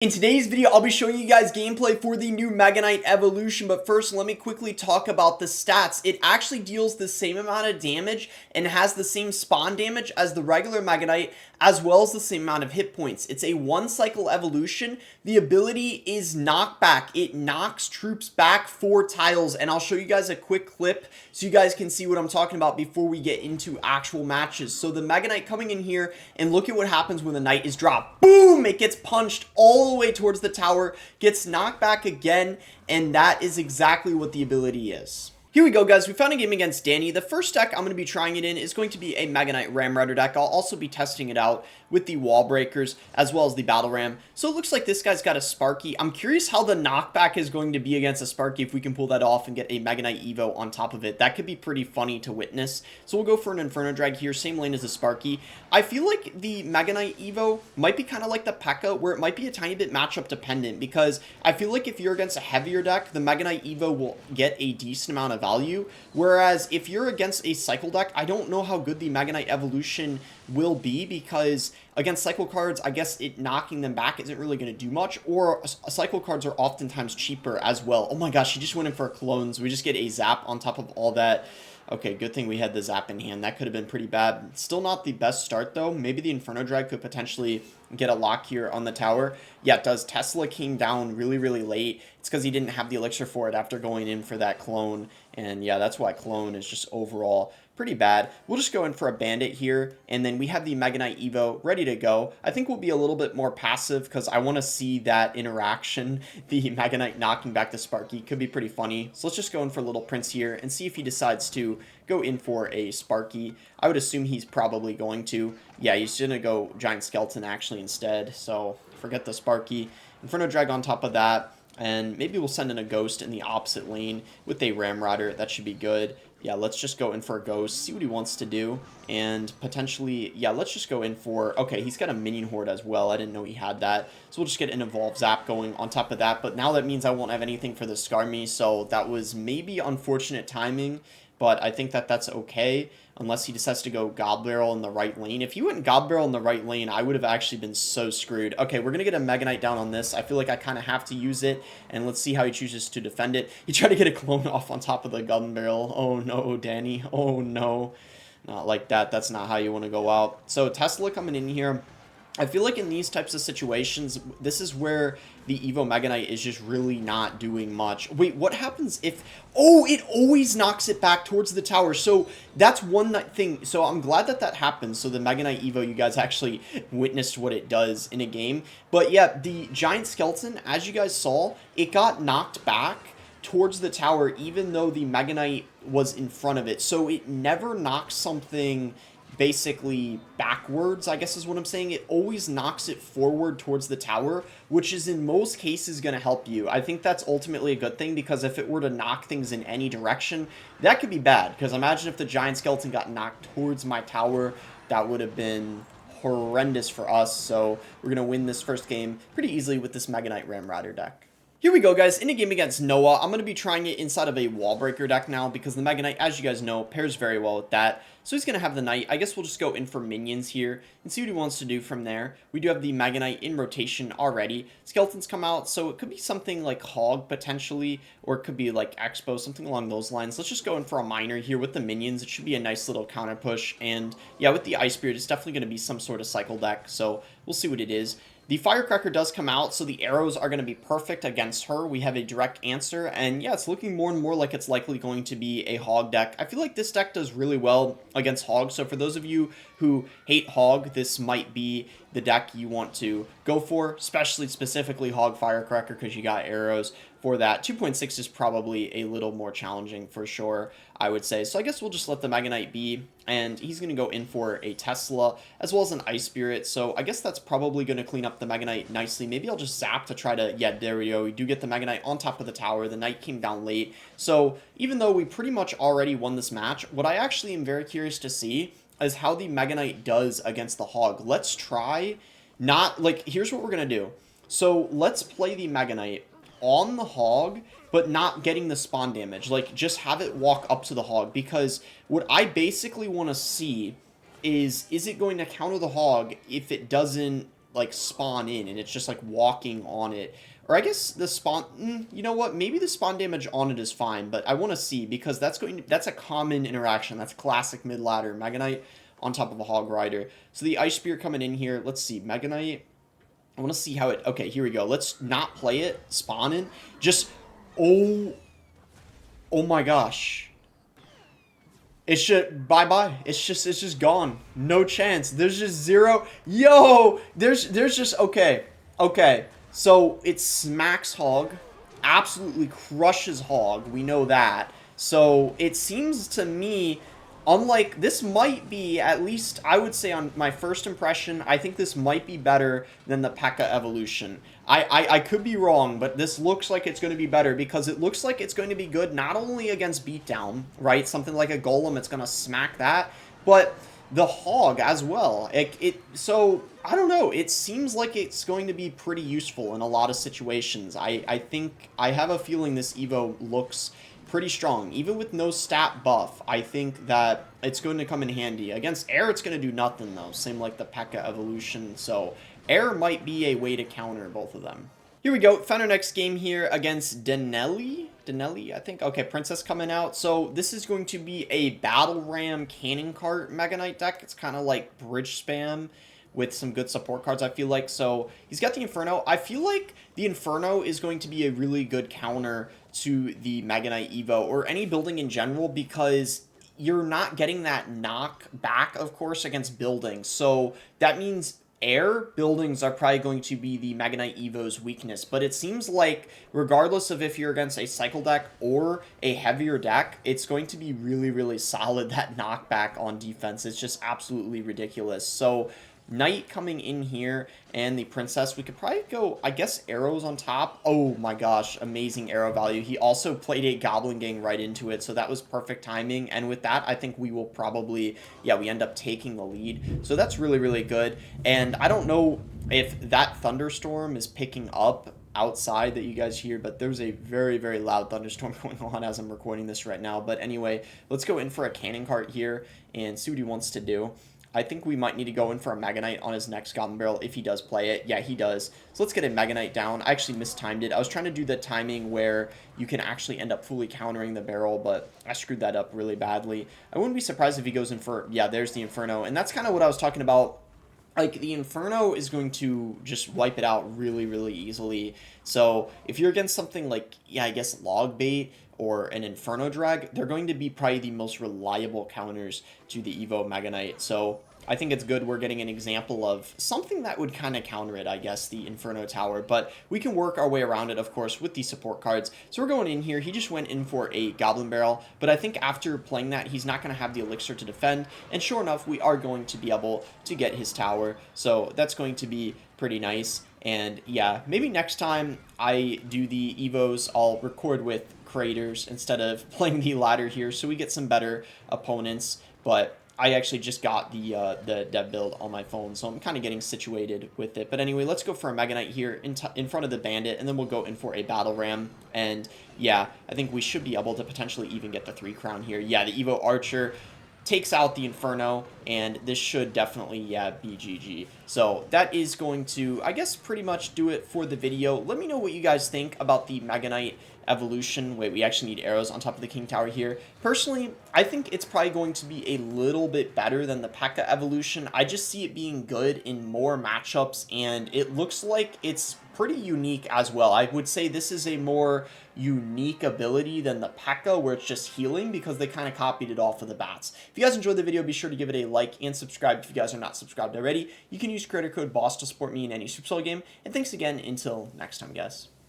In today's video, I'll be showing you guys gameplay for the new Mega Knight evolution, but first let me quickly talk about the stats. It actually deals the same amount of damage and has the same spawn damage as the regular Mega Knight, as well as the same amount of hit points. It's a one-cycle evolution. The ability is knockback. It knocks troops back 4 tiles, and I'll show you guys a quick clip so you guys can see what I'm talking about before we get into actual matches. So the Mega Knight coming in here, and look at what happens when the Knight is dropped. Boom! It gets punched all the way towards the tower, gets knocked back again, and that is exactly what the ability is. Here we go, guys. We found a game against Danny. The first deck I'm going to be trying it in is going to be a Mega Knight Ram Rider deck. I'll also be testing it out with the Wall Breakers as well as the Battle Ram. So it looks like this guy's got a Sparky. I'm curious how the knockback is going to be against a Sparky if we can pull that off and get a Mega Knight Evo on top of it. That could be pretty funny to witness. So we'll go for an Inferno Drag here. Same lane as the Sparky. I feel like the Mega Knight Evo might be kind of like the P.E.K.K.A, where it might be a tiny bit matchup dependent, because I feel like if you're against a heavier deck, the Mega Knight Evo will get a decent amount of value. Whereas if you're against a cycle deck, I don't know how good the Mega Knight evolution will be, because against cycle cards, I guess it knocking them back isn't really going to do much, or cycle cards are oftentimes cheaper as well. Oh my gosh, he just went in for clones. We just get a zap on top of all that. Okay, good thing we had the zap in hand. That could have been pretty bad. Still not the best start, though. Maybe the Inferno Drag could potentially get a lock here on the tower. Yeah, it does. Tesla came down really, really late. It's because he didn't have the elixir for it after going in for that clone. And yeah, that's why clone is just overall pretty bad. We'll just go in for a bandit here, and then we have the Mega Knight Evo ready to go. I think we'll be a little bit more passive because I want to see that interaction. The Mega Knight knocking back the Sparky could be pretty funny. So let's just go in for Little Prince here and see if he decides to go in for a Sparky. I would assume he's probably going to. Yeah, he's going to go Giant Skeleton actually instead, so forget the Sparky. Inferno Drag on top of that, and maybe we'll send in a Ghost in the opposite lane with a Ram Rider. That should be good. Yeah, let's just go in for a Ghost, see what he wants to do, and potentially, yeah, let's just go in for, okay, he's got a Minion Horde as well. I didn't know he had that, so we'll just get an Evolve Zap going on top of that, but now that means I won't have anything for the Scar Me, so that was maybe unfortunate timing, but I think that that's okay, unless he decides to go God Barrel in the right lane. If he went God Barrel in the right lane, I would have actually been so screwed. Okay, we're going to get a Mega Knight down on this. I feel like I kind of have to use it, and let's see how he chooses to defend it. He tried to get a clone off on top of the gun barrel. Oh no, Danny. Oh no. Not like that. That's not how you want to go out. So Tesla coming in here. I feel like in these types of situations, this is where the Evo Mega Knight is just really not doing much. Wait, what happens if... Oh, it always knocks it back towards the tower. So that's one thing. So I'm glad that that happens. So the Mega Knight Evo, you guys actually witnessed what it does in a game. But yeah, the Giant Skeleton, as you guys saw, it got knocked back towards the tower even though the Mega Knight was in front of it. So it never knocks something basically backwards, I guess is what I'm saying. It always knocks it forward towards the tower, which is in most cases going to help you. I think that's ultimately a good thing, because if it were to knock things in any direction, that could be bad, because imagine if the Giant Skeleton got knocked towards my tower. That would have been horrendous for us. So we're going to win this first game pretty easily with this Mega Knight Ram Rider deck. Here we go, guys. In a game against Noah, I'm going to be trying it inside of a Wall Breaker deck now, because the Mega Knight, as you guys know, pairs very well with that. So he's going to have the Knight. I guess we'll just go in for minions here and see what he wants to do from there. We do have the Mega Knight in rotation already. Skeletons come out, so it could be something like Hog, potentially, or it could be like Expo, something along those lines. Let's just go in for a Miner here with the minions. It should be a nice little counter push, and yeah, with the Ice Spirit, it's definitely going to be some sort of cycle deck, so we'll see what it is. The Firecracker does come out, so the arrows are going to be perfect against her. We have a direct answer, and yeah, it's looking more and more like it's likely going to be a Hog deck. I feel like this deck does really well against Hog, so for those of you who hate Hog, this might be the deck you want to go for, specifically Hog Firecracker, because you got arrows for that. 2.6 is probably a little more challenging for sure, I would say. So I guess we'll just let the Mega Knight be, and he's going to go in for a Tesla as well as an Ice Spirit. So I guess that's probably going to clean up the Mega Knight nicely. Maybe I'll just zap to try to... Yeah, there we go. We do get the Mega Knight on top of the tower. The Knight came down late. So even though we pretty much already won this match, what I actually am very curious to see is how the Mega Knight does against the Hog. Let's try not... Like, here's what we're going to do. So let's play the Mega Knight on the Hog, but not getting the spawn damage. Like, just have it walk up to the Hog, because what I basically want to see is it going to counter the Hog if it doesn't like spawn in and it's just like walking on it. Or I guess the spawn, you know what? Maybe the spawn damage on it is fine, but I want to see because that's a common interaction. That's classic mid ladder Mega Knight on top of a Hog Rider. So the Ice Spear coming in here. Let's see, Mega Knight. I want to see how it. Okay, here we go. Let's not play it. Spawn in. Just oh my gosh. It's just bye-bye. It's just gone. No chance. There's just zero. Yo, there's just okay. Okay. So it smacks Hog. Absolutely crushes Hog. We know that. So it seems to me, unlike this might be, at least I would say on my first impression, I think this might be better than the P.E.K.K.A. evolution. I could be wrong, but this looks like it's going to be better because it looks like it's going to be good not only against beatdown, right? Something like a Golem, it's going to smack that, but the Hog as well. So I don't know. It seems like it's going to be pretty useful in a lot of situations. I think I have a feeling this Evo looks pretty strong. Even with no stat buff, I think that it's going to come in handy. Against air, it's going to do nothing, though. Same like the P.E.K.K.A. evolution. So air might be a way to counter both of them. Here we go. Found our next game here against Denelli, I think. Okay, Princess coming out. So this is going to be a Battle Ram Cannon Cart Mega Knight deck. It's kind of like bridge spam with some good support cards, I feel like. So he's got the Inferno. I feel like the Inferno is going to be a really good counter to the Mega Knight Evo or any building in general because you're not getting that knock back, of course, against buildings. So that means air buildings are probably going to be the Mega Knight Evo's weakness, but it seems like regardless of if you're against a cycle deck or a heavier deck, it's going to be really, really solid. That knockback on defense is just absolutely ridiculous. So Knight coming in here and the Princess, we could probably go, I guess, arrows on top. Oh my gosh, amazing arrow value. He also played a Goblin Gang right into it, so that was perfect timing. And with that, I think we will probably, yeah, we end up taking the lead. So that's really, really good. And I don't know if that thunderstorm is picking up outside that you guys hear, but there's a very, very loud thunderstorm going on as I'm recording this right now. But anyway, let's go in for a cannon cart here and see what he wants to do. I think we might need to go in for a Mega Knight on his next Goblin Barrel if he does play it. Yeah, he does. So let's get a Mega Knight down. I actually mistimed it. I was trying to do the timing where you can actually end up fully countering the barrel, but I screwed that up really badly. I wouldn't be surprised if he goes in for, yeah, there's the Inferno. And that's kind of what I was talking about. Like, the Inferno is going to just wipe it out really, really easily. So if you're against something like, yeah, I guess Log Bait or an Inferno Drag, they're going to be probably the most reliable counters to the Evo Mega Knight. So I think it's good we're getting an example of something that would kind of counter it, I guess, the Inferno Tower. But we can work our way around it, of course, with the support cards. So we're going in here. He just went in for a Goblin Barrel. But I think after playing that, he's not going to have the Elixir to defend. And sure enough, we are going to be able to get his tower. So that's going to be pretty nice. And yeah, maybe next time I do the Evos, I'll record with creators instead of playing the ladder here so we get some better opponents. But I actually just got the dev build on my phone, so I'm kind of getting situated with it. But anyway, let's go for a Mega Knight here in front of the Bandit, and then we'll go in for a Battle Ram. And yeah, I think we should be able to potentially even get the 3 crown here. Yeah, the Evo Archer takes out the Inferno, and this should definitely, yeah, be GG. So that is going to, I guess, pretty much do it for the video. Let me know what you guys think about the Mega Knight evolution. Wait, we actually need arrows on top of the King Tower here. Personally, I think it's probably going to be a little bit better than the P.E.K.K.A. evolution. I just see it being good in more matchups, and it looks like it's pretty unique as well. I would say this is a more unique ability than the P.E.K.K.A. where it's just healing because they kind of copied it off of the bats. If you guys enjoyed the video, be sure to give it a like and subscribe if you guys are not subscribed already. You can use creator code BOSS to support me in any Supercell game. And thanks again until next time, guys.